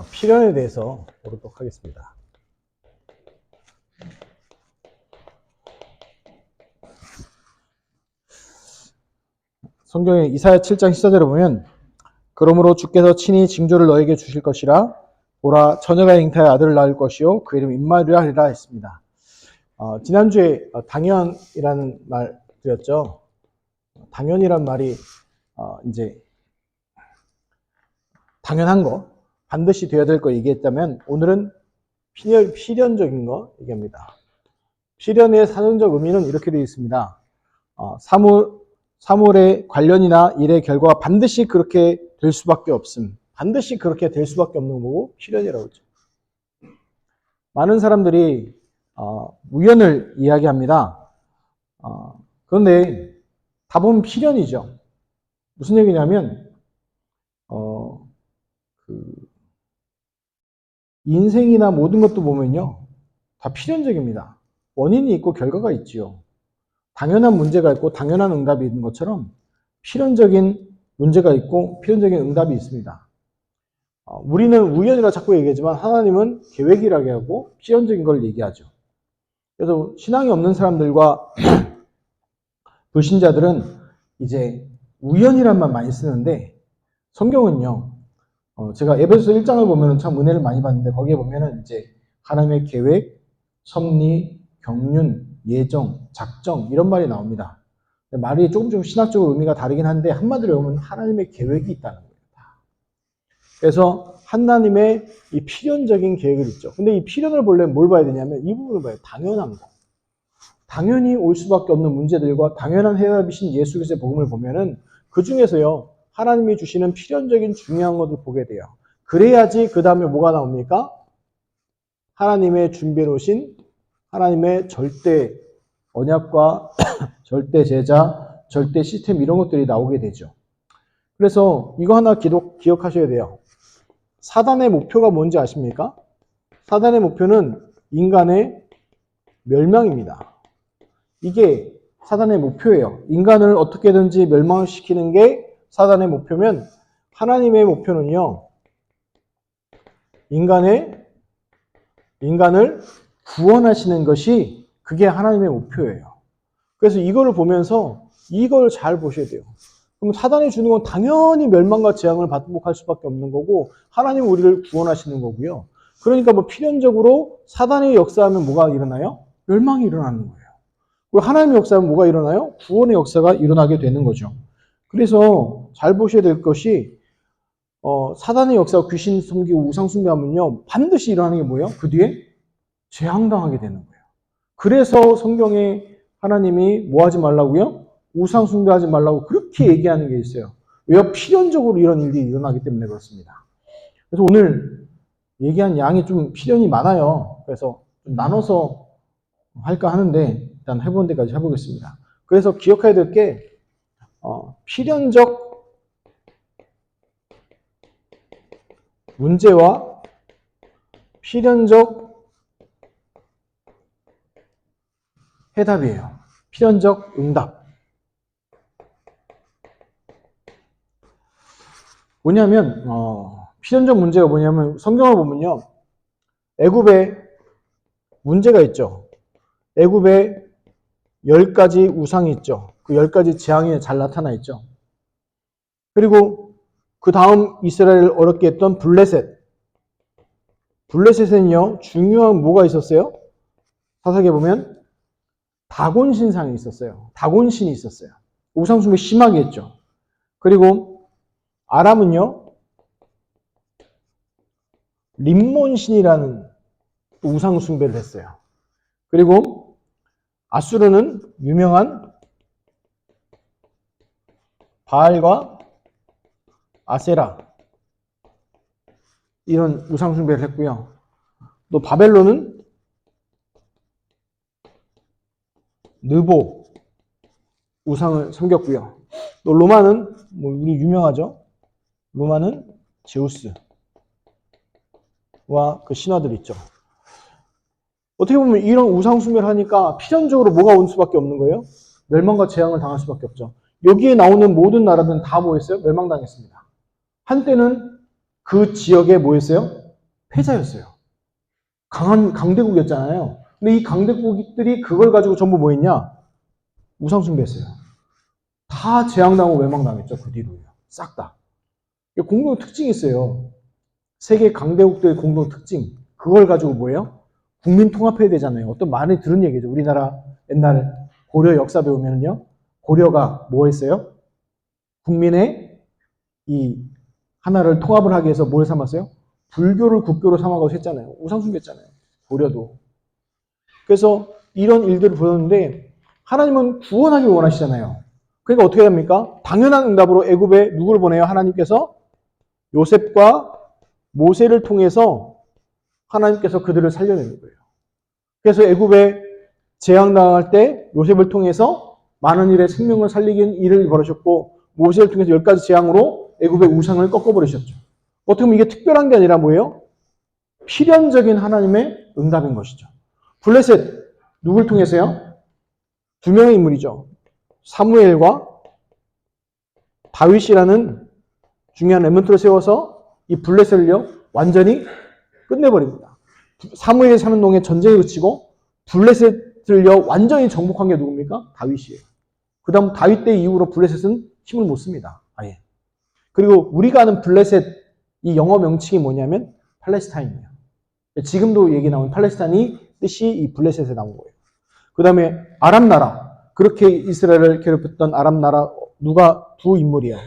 필연에 대해서 보도록 하겠습니다. 성경의 이사야 7장 14절에 보면 그러므로 주께서 친히 징조를 너에게 주실 것이라 보라 처녀가 잉타의 아들을 낳을 것이요 그 이름 임마누엘이라 하리라 했습니다. 지난주에 당연이라는 말 드렸죠. 당연이란 말이 이제 당연한 거, 반드시 되어야 될 거 얘기했다면 오늘은 필연적인 거 얘기합니다. 필연의 사전적 의미는 이렇게 되어 있습니다. 사물의 관련이나 일의 결과가 반드시 그렇게 될 수밖에 없음. 반드시 그렇게 될 수밖에 없는 거고 필연이라고 하죠. 많은 사람들이 우연을 이야기합니다. 그런데 답은 필연이죠. 무슨 얘기냐면 인생이나 모든 것도 보면요, 다 필연적입니다. 원인이 있고 결과가 있지요. 당연한 문제가 있고 당연한 응답이 있는 것처럼 필연적인 문제가 있고 필연적인 응답이 있습니다. 우리는 우연이라 자꾸 얘기하지만 하나님은 계획이라고 하고 필연적인 걸 얘기하죠. 그래서 신앙이 없는 사람들과 불신자들은 이제 우연이란 말 많이 쓰는데 성경은요, 제가 에베소서 1장을 보면 참 은혜를 많이 받는데 거기에 보면은 이제 하나님의 계획, 섭리, 경륜, 예정, 작정 이런 말이 나옵니다. 말이 조금 신학적으로 의미가 다르긴 한데 한마디로 보면 하나님의 계획이 있다는 거예요. 그래서 하나님의 이 필연적인 계획을 있죠. 근데 이 필연을 보려면 뭘 봐야 되냐면 이 부분을 봐요. 당연한 거. 당연히 올 수밖에 없는 문제들과 당연한 해답이신 예수 그리스도의 복음을 보면은 그 중에서요, 하나님이 주시는 필연적인 중요한 것을 보게 돼요. 그래야지 그 다음에 뭐가 나옵니까? 하나님의 준비해 놓으신 하나님의 절대 언약과 절대 제자, 절대 시스템 이런 것들이 나오게 되죠. 그래서 이거 하나 기억하셔야 돼요. 사단의 목표가 뭔지 아십니까? 사단의 목표는 인간의 멸망입니다. 이게 사단의 목표예요. 인간을 어떻게든지 멸망시키는 게 사단의 목표면 하나님의 목표는요, 인간을 구원하시는 것이 그게 하나님의 목표예요. 그래서 이거를 보면서 이걸 잘 보셔야 돼요. 그럼 사단이 주는 건 당연히 멸망과 재앙을 받복할 수밖에 없는 거고 하나님은 우리를 구원하시는 거고요. 그러니까 뭐 필연적으로 사단이 역사하면 뭐가 일어나요? 멸망이 일어나는 거예요. 그리고 하나님의 역사하면 뭐가 일어나요? 구원의 역사가 일어나게 되는 거죠. 그래서 잘 보셔야 될 것이 사단의 역사와 귀신 섬기고 우상 숭배하면요 반드시 일어나는 게 뭐예요? 그 뒤에 재앙당하게 되는 거예요. 그래서 성경에 하나님이 뭐 하지 말라고요? 우상 숭배하지 말라고 그렇게 얘기하는 게 있어요. 왜요? 필연적으로 이런 일들이 일어나기 때문에 그렇습니다. 그래서 오늘 얘기한 양이 좀 필연이 많아요. 그래서 좀 나눠서 할까 하는데 일단 해본 데까지 해보겠습니다. 그래서 기억해야 될 게 필연적 문제와 필연적 해답이에요. 필연적 응답. 뭐냐면 필연적 문제가 뭐냐면 성경을 보면요, 애굽에 문제가 있죠. 애굽에 10가지 우상이 있죠. 그 10가지 재앙이 잘 나타나 있죠. 그리고 그 다음 이스라엘을 어렵게 했던 블레셋. 블레셋은요, 중요한 뭐가 있었어요? 사사기에 보면 다곤 신상이 있었어요. 다곤 신이 있었어요. 우상 숭배 심하게 했죠. 그리고 아람은요, 림몬 신이라는 우상 숭배를 했어요. 그리고 아수르는 유명한 바알과 아세라 이런 우상 숭배를 했고요. 또 바벨론은 느보 우상을 섬겼고요. 또 로마는 뭐 우리 유명하죠. 로마는 제우스와 그 신화들 있죠. 어떻게 보면 이런 우상 숭배를 하니까 필연적으로 뭐가 올 수밖에 없는 거예요? 멸망과 재앙을 당할 수밖에 없죠. 여기에 나오는 모든 나라들은 다 뭐 했어요? 멸망당했습니다. 한때는 그 지역에 뭐 했어요? 패자였어요. 강한 강대국이었잖아요. 근데 이 강대국들이 그걸 가지고 전부 뭐 했냐? 우상숭배했어요. 다 재앙당하고 외망당했죠. 그 뒤로요. 싹 다. 공동 특징이 있어요. 세계 강대국들의 공동 특징. 그걸 가지고 뭐예요? 국민 통합해야 되잖아요. 어떤 많이 들은 얘기죠. 우리나라 옛날 고려 역사 배우면요. 고려가 뭐 했어요? 국민의 이 하나를 통합을 하기 위해서 뭘 삼았어요? 불교를 국교로 삼아가고 했잖아요. 우상숭배했잖아요. 고려도. 그래서 이런 일들을 보였는데 하나님은 구원하기 원하시잖아요. 그러니까 어떻게 합니까? 당연한 응답으로 애굽에 누구를 보내요? 하나님께서 요셉과 모세를 통해서 하나님께서 그들을 살려내는 거예요. 그래서 애굽에 재앙당할 때 요셉을 통해서 많은 일의 생명을 살리긴 일을 벌으셨고 모세를 통해서 10가지 재앙으로 애굽의 우상을 꺾어버리셨죠. 어떻게 보면 이게 특별한 게 아니라 뭐예요? 필연적인 하나님의 응답인 것이죠. 블레셋 누굴 통해서요? 두 명의 인물이죠. 사무엘과 다윗이라는 중요한 렘넌트를 세워서 이 블레셋을요 완전히 끝내버립니다. 사무엘이 사는 동에 전쟁이 그치고 블레셋을요 완전히 정복한 게 누굽니까? 다윗이에요. 그 다음 다윗 때 이후로 블레셋은 힘을 못 씁니다. 아예. 그리고 우리가 아는 블레셋 이 영어 명칭이 뭐냐면 팔레스타인이에요. 지금도 얘기 나오는 팔레스타인이 뜻이 이 블레셋에 나온 거예요. 그 다음에 아람 나라. 그렇게 이스라엘을 괴롭혔던 아람 나라 누가 두 인물이에요.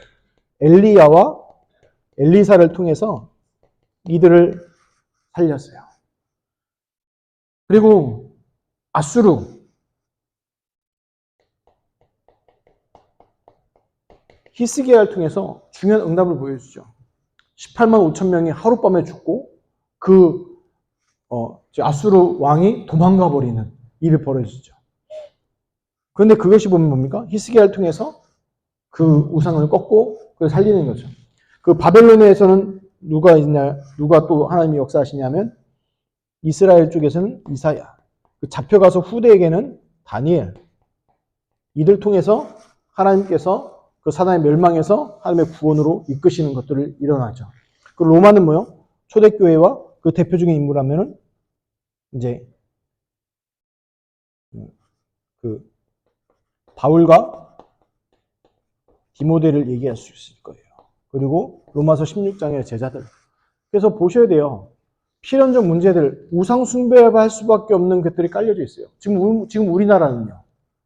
엘리야와 엘리사를 통해서 이들을 살렸어요. 그리고 아수르 히스기야를 통해서 중요한 응답을 보여주죠. 18만 5천 명이 하룻밤에 죽고 그 아수르 왕이 도망가 버리는 일을 벌어주죠. 그런데 그것이 보면 뭡니까? 히스기야를 통해서 그 우상을 꺾고 그걸 살리는 거죠. 그 바벨론에서는 누가 있냐, 누가 또 하나님이 역사하시냐면 이스라엘 쪽에서는 이사야, 잡혀가서 후대에게는 다니엘. 이들 통해서 하나님께서 그 사단의 멸망에서 하나님의 구원으로 이끄시는 것들을 일어나죠. 그 로마는 뭐요? 초대교회와 그 대표적인 인물하면은 이제 그 바울과 디모데를 얘기할 수 있을 거예요. 그리고 로마서 16장의 제자들. 그래서 보셔야 돼요. 필연적 문제들, 우상 숭배할 수밖에 없는 것들이 깔려져 있어요. 지금 우리나라는요.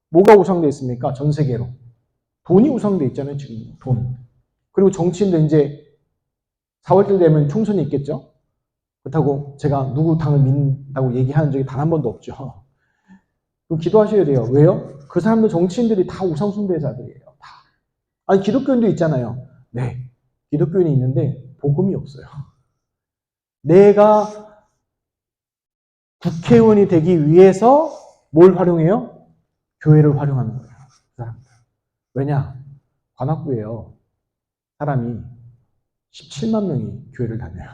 뭐가 우상되어 있습니까? 전 세계로. 돈이 우상되어 있잖아요. 지금 돈. 그리고 정치인들 이제 4월달 되면 총선이 있겠죠. 그렇다고 제가 누구 당을 믿는다고 얘기하는 적이 단 한 번도 없죠. 그럼 기도하셔야 돼요. 왜요? 그 사람들 정치인들이 다 우상 숭배자들이에요. 다. 아니 기독교인도 있잖아요. 네. 기독교인이 있는데 복음이 없어요. 내가 국회의원이 되기 위해서 뭘 활용해요? 교회를 활용하는 거예요. 그 사람들. 왜냐? 관악구예요. 사람이 17만 명이 교회를 다녀요.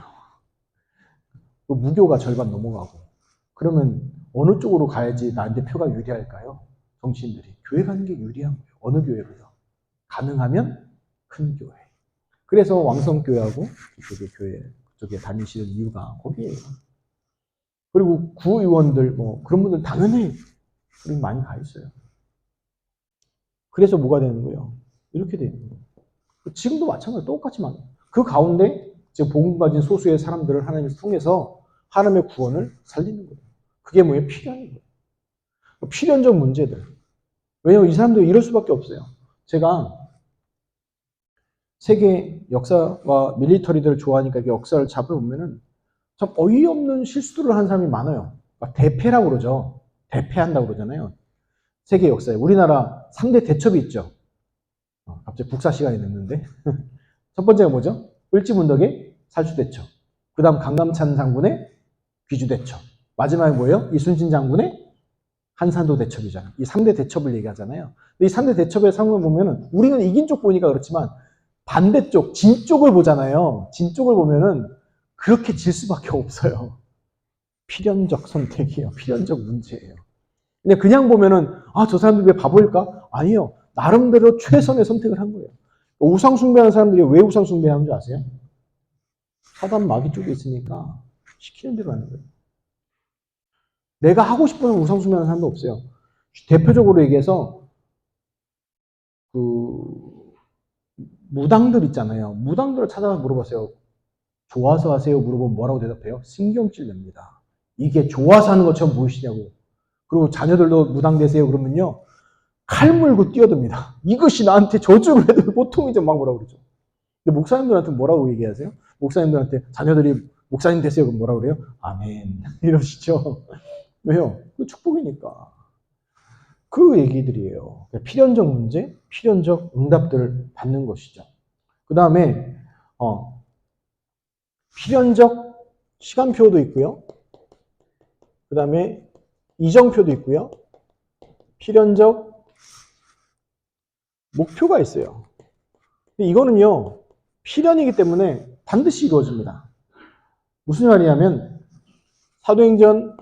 무교가 절반 넘어가고. 그러면 어느 쪽으로 가야지 나한테 표가 유리할까요? 정치인들이. 교회 가는 게 유리한 거예요. 어느 교회로요? 가능하면 큰 교회. 그래서 왕성교회하고 그쪽에 다니시는 이유가 거기에요. 그리고 구의원들 뭐 그런 분들 당연히 우리 많이 가 있어요. 그래서 뭐가 되는 거예요? 이렇게 되는 거예요. 지금도 마찬가지로 똑같지만 그 가운데 지금 복음 가진 소수의 사람들을 하나님을 통해서 하나님의 구원을 살리는 거예요. 그게 뭐예요? 필연인 거예요. 필연적 문제들. 왜냐하면 이 사람들이 이럴 수밖에 없어요. 제가 세계 역사와 밀리터리들을 좋아하니까 그 역사를 잡아보면은 참 어이없는 실수들을 한 사람이 많아요. 대패라고 그러죠. 대패한다고 그러잖아요. 세계 역사에. 우리나라 3대 대첩이 있죠. 갑자기 국사 시간이 됐는데. 첫 번째가 뭐죠? 을지문덕의 살수대첩. 그 다음 강감찬 장군의 귀주대첩. 마지막에 뭐예요? 이순신 장군의 한산도 대첩이잖아요. 이 3대 대첩을 얘기하잖아요. 근데 이 3대 대첩의 상황을 보면은 우리는 이긴 쪽 보니까 그렇지만 반대쪽, 진 쪽을 보잖아요. 진 쪽을 보면은 그렇게 질 수밖에 없어요. 필연적 선택이에요. 필연적 문제예요. 근데 그냥 보면은 저 사람들 왜 바보일까? 아니요. 나름대로 최선의 선택을 한 거예요. 우상 숭배하는 사람들이 왜 우상 숭배하는 줄 아세요? 사단 마귀 쪽에 있으니까 시키는 대로 하는 거예요. 내가 하고 싶은 우상숭배하는 사람도 없어요. 대표적으로 얘기해서 무당들 있잖아요. 무당들을 찾아가 물어보세요. 좋아서 하세요? 물어보면 뭐라고 대답해요? 신경질 냅니다. 이게 좋아서 하는 것처럼 보이시냐고. 그리고 자녀들도 무당 되세요? 그러면요. 칼 물고 뛰어듭니다. 이것이 나한테 저주를 해도 보통 이제 막 뭐라고 그러죠. 근데 목사님들한테 뭐라고 얘기하세요? 목사님들한테 자녀들이 목사님 되세요? 그럼 뭐라고 그래요? 아멘. 이러시죠. 왜요? 그 축복이니까. 그 얘기들이에요. 필연적 문제, 필연적 응답들을 받는 것이죠. 그 다음에 필연적 시간표도 있고요. 그 다음에 이정표도 있고요. 필연적 목표가 있어요. 근데 이거는요, 필연이기 때문에 반드시 이루어집니다. 무슨 말이냐면 사도행전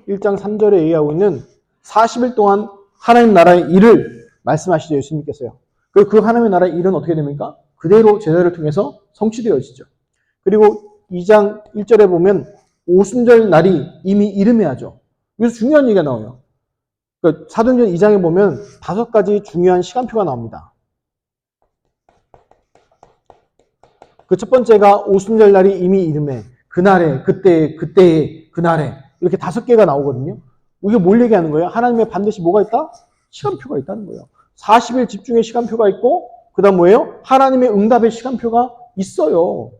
1장 3절에 얘기하고 있는 40일 동안 하나님 나라의 일을 말씀하시죠. 예수님께서요. 그리고 그 하나님의 나라의 일은 어떻게 됩니까? 그대로 제자를 통해서 성취되어지죠. 그리고 2장 1절에 보면 오순절 날이 이미 이름해야죠. 여기서 중요한 얘기가 나와요. 그러니까 사도행전 2장에 보면 5가지 중요한 시간표가 나옵니다. 그 첫 번째가 오순절 날이 이미 이름해. 그날에, 그때에, 그날에. 이렇게 5개가 나오거든요. 이게 뭘 얘기하는 거예요? 하나님의 반드시 뭐가 있다? 시간표가 있다는 거예요. 40일 집중의 시간표가 있고, 그 다음 뭐예요? 하나님의 응답의 시간표가 있어요.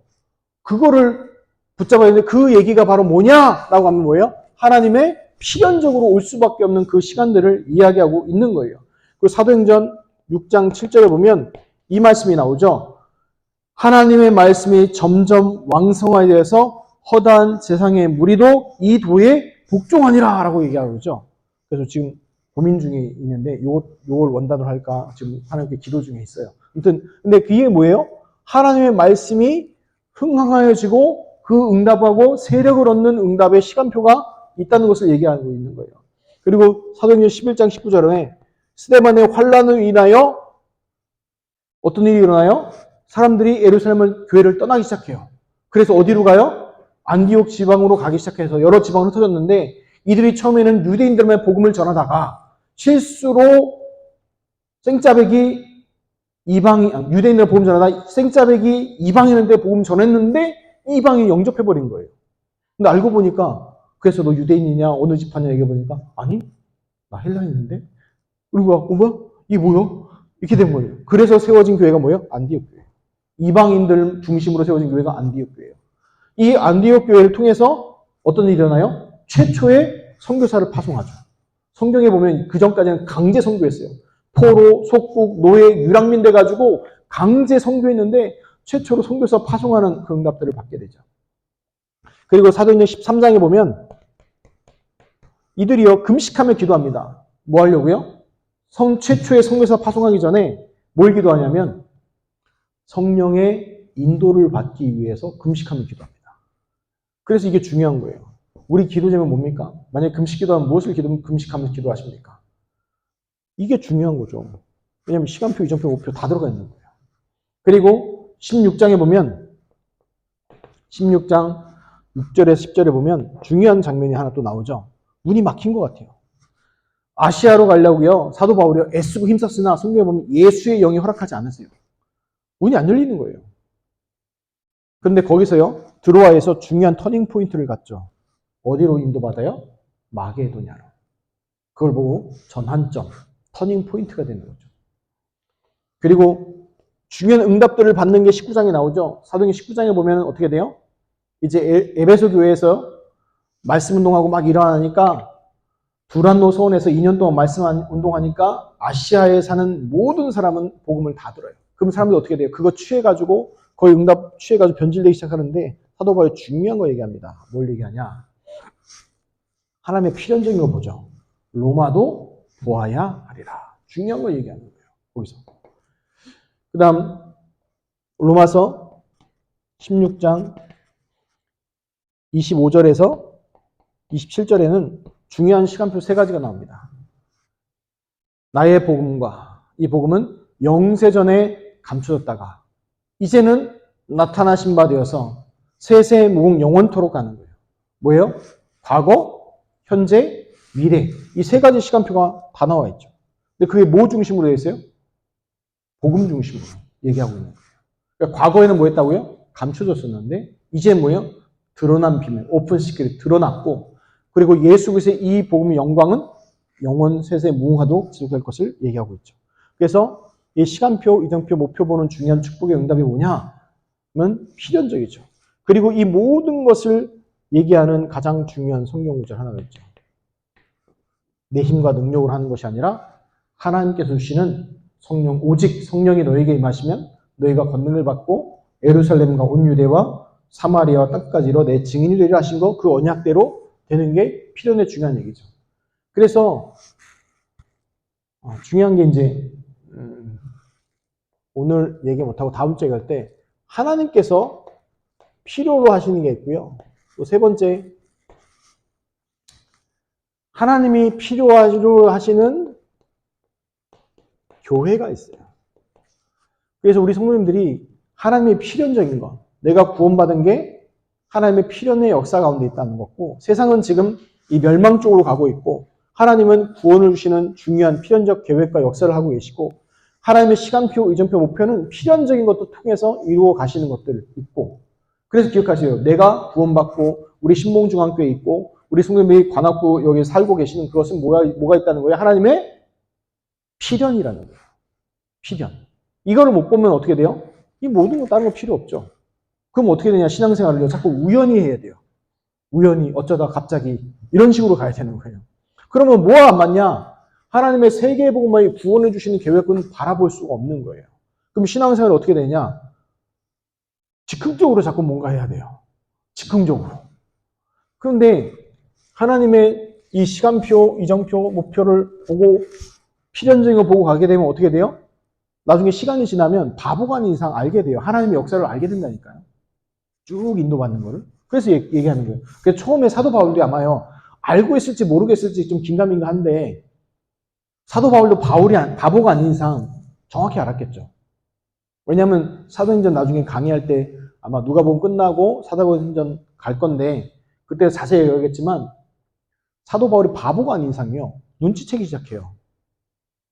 그거를 붙잡아야 되는데 그 얘기가 바로 뭐냐라고 하면 뭐예요? 하나님의 필연적으로 올 수밖에 없는 그 시간들을 이야기하고 있는 거예요. 그리고 사도행전 6장 7절에 보면 이 말씀이 나오죠. 하나님의 말씀이 점점 왕성화되어서 허다한 세상의 무리도 이 도에 복종하니라 라고 얘기하고 있죠. 그래서 지금 고민 중에 있는데 요걸 원단으로 할까 지금 하나님께 기도 중에 있어요. 아무튼 근데 그게 뭐예요? 하나님의 말씀이 흥황하여지고 그 응답하고 세력을 얻는 응답의 시간표가 있다는 것을 얘기하고 있는 거예요. 그리고 사도행전 11장 19절에 스데반의 환란을 인하여 어떤 일이 일어나요? 사람들이 예루살렘을 교회를 떠나기 시작해요. 그래서 어디로 가요? 안디옥 지방으로 가기 시작해서 여러 지방으로 흩어졌는데 이들이 처음에는 유대인들만 복음을 전하다가 실수로 유대인들 복음 전하다 생짜배기 이방인한테 복음 전했는데 이방인이 영접해버린 거예요. 근데 알고 보니까 그래서 너 유대인이냐 어느 집하냐 얘기해보니까 아니 나 헬라인인데 그리고 뭐야? 이게 뭐야? 이렇게 된 거예요. 그래서 세워진 교회가 뭐예요? 안디옥 교회. 이방인들 중심으로 세워진 교회가 안디옥 교회예요. 이 안디옥 교회를 통해서 어떤 일이 일어나요? 최초의 선교사를 파송하죠. 성경에 보면 그 전까지는 강제 선교했어요. 포로, 속국, 노예, 유랑민 돼가지고 강제 선교했는데 최초로 선교사 파송하는 그 응답들을 받게 되죠. 그리고 사도행전 13장에 보면 이들이요 금식하며 기도합니다. 뭐 하려고요? 최초의 선교사 파송하기 전에 뭘 기도하냐면 성령의 인도를 받기 위해서 금식하며 기도합니다. 그래서 이게 중요한 거예요. 우리 기도 제목은 뭡니까? 만약에 금식 기도하면 무엇을 금식하면서 기도하십니까? 이게 중요한 거죠. 왜냐하면 시간표, 이정표, 목표 다 들어가 있는 거예요. 그리고 16장에 보면 16장 6절에서 10절에 보면 중요한 장면이 하나 또 나오죠. 문이 막힌 것 같아요. 아시아로 가려고요. 사도 바울이 애쓰고 힘썼으나 성경에 보면 예수의 영이 허락하지 않으세요. 문이 안 열리는 거예요. 그런데 거기서요. 드로아에서 중요한 터닝 포인트를 갖죠. 어디로 인도받아요? 마게도냐로. 그걸 보고 전환점, 터닝 포인트가 되는 거죠. 그리고 중요한 응답들을 받는 게 19장에 나오죠. 사도행전 19장에 보면 어떻게 돼요? 이제 에베소 교회에서 말씀 운동하고 막 일어나니까 두란노 서원에서 2년 동안 말씀 운동하니까 아시아에 사는 모든 사람은 복음을 다 들어요. 그럼 사람들이 어떻게 돼요? 그거 취해가지고 거의 응답 취해가지고 변질되기 시작하는데 사도 바울이 중요한 거 얘기합니다. 뭘 얘기하냐? 하나님의 필연적인 거 보죠. 로마도 보아야 하리라. 중요한 거 얘기하는 거예요. 거기서. 그 다음 로마서 16장 25절에서 27절에는 중요한 시간표 3가지가 나옵니다. 나의 복음과 이 복음은 영세전에 감춰졌다가 이제는 나타나신 바 되어서 세세 무궁 영원토록 가는 거예요. 뭐예요? 과거, 현재, 미래. 이 세 가지 시간표가 다 나와 있죠. 근데 그게 뭐 중심으로 되어 있어요? 복음 중심으로 얘기하고 있는 거예요. 그러니까 과거에는 뭐 했다고요? 감춰졌었는데 이제 뭐예요? 드러난 비밀, 오픈 시크릿 드러났고, 그리고 예수 그리스도의 이 복음의 영광은 영원 세세 무궁하도록 지속될 것을 얘기하고 있죠. 그래서 이 시간표, 이정표, 목표 보는 중요한 축복의 응답이 뭐냐면 필연적이죠. 그리고 이 모든 것을 얘기하는 가장 중요한 성경 구절 하나가 있죠. 내 힘과 능력으로 하는 것이 아니라 하나님께서 주시는 성령, 오직 성령이 너에게 임하시면 너희가 권능을 받고 예루살렘과 온 유대와 사마리아와 땅까지 이뤄 내 증인이 되리라 하신 거, 그 언약대로 되는 게 필연의 중요한 얘기죠. 그래서 중요한 게 이제 오늘 얘기 못하고 다음 주에 갈 때 하나님께서 필요로 하시는 게 있고요. 또 세 번째, 하나님이 필요로 하시는 교회가 있어요. 그래서 우리 성도님들이 하나님의 필연적인 것, 내가 구원받은 게 하나님의 필연의 역사 가운데 있다는 거고, 세상은 지금 이 멸망 쪽으로 가고 있고, 하나님은 구원을 주시는 중요한 필연적 계획과 역사를 하고 계시고, 하나님의 시간표, 이정표, 목표는 필연적인 것도 통해서 이루어 가시는 것들 있고, 그래서 기억하세요. 내가 구원받고 우리 신봉중앙교회에 있고 우리 성도님이 관악구 여기 살고 계시는 그것은 뭐가 있다는 거예요? 하나님의 필연이라는 거예요. 필연. 이거를 못 보면 어떻게 돼요? 이 모든 거 다른 거 필요 없죠. 그럼 어떻게 되냐? 신앙생활을요. 자꾸 우연히 해야 돼요. 우연히 어쩌다 갑자기 이런 식으로 가야 되는 거예요. 그러면 뭐가 안 맞냐? 하나님의 세계의 복음만이 구원해 주시는 계획은 바라볼 수가 없는 거예요. 그럼 신앙생활이 어떻게 되냐? 즉흥적으로 자꾸 뭔가 해야 돼요. 즉흥적으로. 그런데 하나님의 이 시간표, 이정표, 목표를 보고 필연적인 거 보고 가게 되면 어떻게 돼요? 나중에 시간이 지나면 바보가 아닌 이상 알게 돼요. 하나님의 역사를 알게 된다니까요. 쭉 인도받는 거를. 그래서 얘기하는 거예요. 그래서 처음에 사도 바울도 아마요, 알고 있을지 모르겠을지 좀 긴가민가한데 사도 바울도 바보가 아닌 이상 정확히 알았겠죠. 왜냐하면 사도행전 나중에 강의할 때 아마 누가복음 끝나고 사도행전 갈 건데 그때 자세히 얘기하겠지만 사도 바울이 바보가 아닌 이상이요. 눈치채기 시작해요.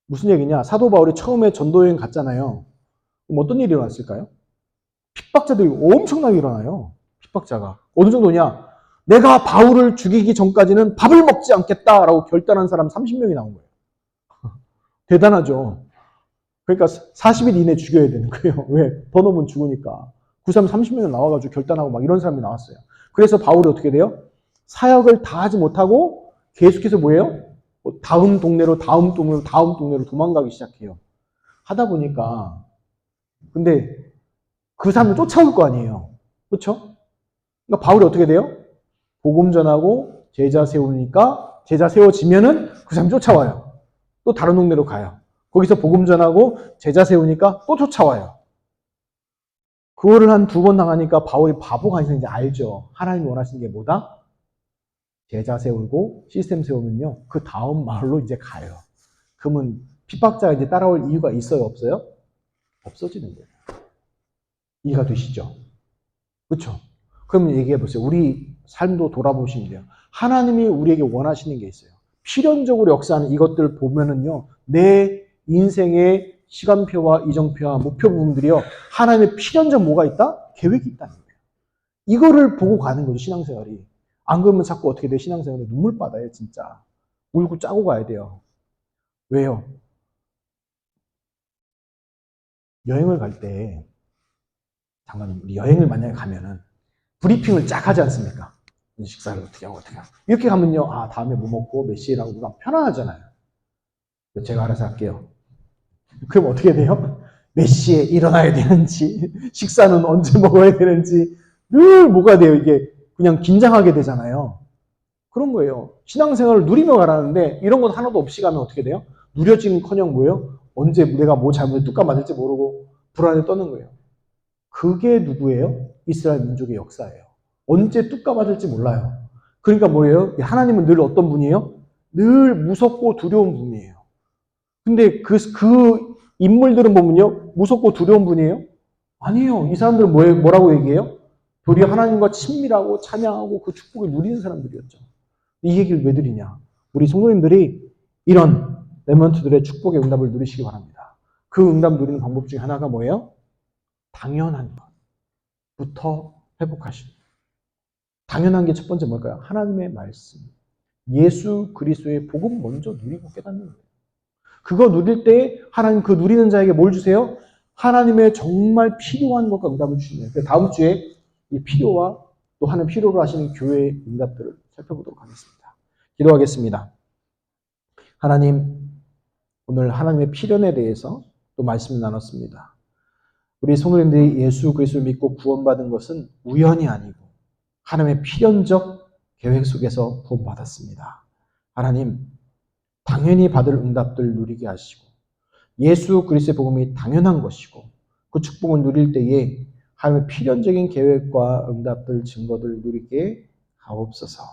무슨 얘기냐? 사도 바울이 처음에 전도여행 갔잖아요. 그럼 어떤 일이 일어났을까요? 핍박자들이 엄청나게 일어나요. 핍박자가. 어느 정도냐? 내가 바울을 죽이기 전까지는 밥을 먹지 않겠다라고 결단한 사람 30명이 나온 거예요. 대단하죠. 그러니까 40일 이내에 죽여야 되는 거예요. 왜? 더 넘으면 죽으니까. 그 사람 30명 나와가지고 결단하고 막 이런 사람이 나왔어요. 그래서 바울이 어떻게 돼요? 사역을 다 하지 못하고 계속해서 뭐예요? 다음 동네로 도망가기 시작해요. 하다 보니까 근데 그 사람을 쫓아올 거 아니에요. 그렇죠? 그러니까 바울이 어떻게 돼요? 복음 전하고 제자 세우니까 제자 세워지면은 그 사람 쫓아와요. 또 다른 동네로 가요. 거기서 복음 전하고 제자 세우니까 또 쫓아와요. 그거를 한 2번 당하니까 바울이 바보가 아니라 이제 알죠. 하나님이 원하시는 게 뭐다? 제자 세우고 시스템 세우면요. 그 다음 마을로 이제 가요. 그러면 핍박자가 이제 따라올 이유가 있어요? 없어요? 없어지는 거예요. 이해가 되시죠? 그렇죠? 그럼 얘기해 보세요. 우리 삶도 돌아보시면 돼요. 하나님이 우리에게 원하시는 게 있어요. 필연적으로 역사하는 이것들을 보면은요. 내 인생의 시간표와 이정표와 목표 부분들이요. 하나님의 필연적 뭐가 있다? 계획이 있다는 거예요. 이거를 보고 가는 거죠. 신앙생활이. 안 그러면 자꾸 어떻게 돼요? 신앙생활에 눈물 받아요. 진짜. 울고 짜고 가야 돼요. 왜요? 여행을 갈 때 장관님, 우리 여행을 만약에 가면은 브리핑을 쫙 하지 않습니까? 식사를 어떻게 하고 이렇게 가면요. 아, 다음에 뭐 먹고 몇 시에 라고 편안하잖아요. 제가 알아서 할게요. 그럼 어떻게 돼요? 몇 시에 일어나야 되는지, 식사는 언제 먹어야 되는지 늘 뭐가 돼요? 이게 그냥 긴장하게 되잖아요. 그런 거예요. 신앙생활을 누리며 가라는데 이런 것 하나도 없이 가면 어떻게 돼요? 누려지는커녕 뭐예요? 언제 내가 뭐 잘못해 뚝감 맞을지 모르고 불안에 떠는 거예요. 그게 누구예요? 이스라엘 민족의 역사예요. 언제 뚝감 맞을지 몰라요. 그러니까 뭐예요? 하나님은 늘 어떤 분이에요? 늘 무섭고 두려운 분이에요. 근데 그 인물들은 보면요. 무섭고 두려운 분이에요? 아니에요. 이 사람들은 뭐라고 얘기해요? 도리어 하나님과 친밀하고 찬양하고 그 축복을 누리는 사람들이었죠. 이 얘기를 왜 드리냐? 우리 성도님들이 이런 렘넌트들의 축복의 응답을 누리시기 바랍니다. 그 응답 누리는 방법 중에 하나가 뭐예요? 당연한 것부터 회복하시는. 당연한 게 첫 번째 뭘까요? 하나님의 말씀. 예수 그리스도의 복음 먼저 누리고 깨닫는 거예요. 그거 누릴 때 하나님 그 누리는 자에게 뭘 주세요? 하나님의 정말 필요한 것과 응답을 주시네요. 다음 주에 이 필요와 또 하는 필요로 하시는 교회의 응답들을 살펴보도록 하겠습니다. 기도하겠습니다. 하나님, 오늘 하나님의 필연에 대해서 또 말씀을 나눴습니다. 우리 성도님들이 예수 그리스도를 믿고 구원받은 것은 우연이 아니고 하나님의 필연적 계획 속에서 구원받았습니다. 하나님, 당연히 받을 응답들 누리게 하시고 예수 그리스도의 복음이 당연한 것이고 그 축복을 누릴 때에 하나님의 필연적인 계획과 응답들, 증거들 누리게 하옵소서.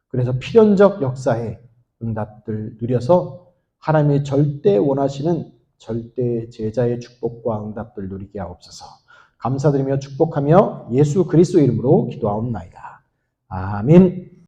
그래서 필연적 역사의 응답들 누려서 하나님이 절대 원하시는 절대 제자의 축복과 응답들 누리게 하옵소서. 감사드리며 축복하며 예수 그리스도 이름으로 기도하옵나이다. 아멘.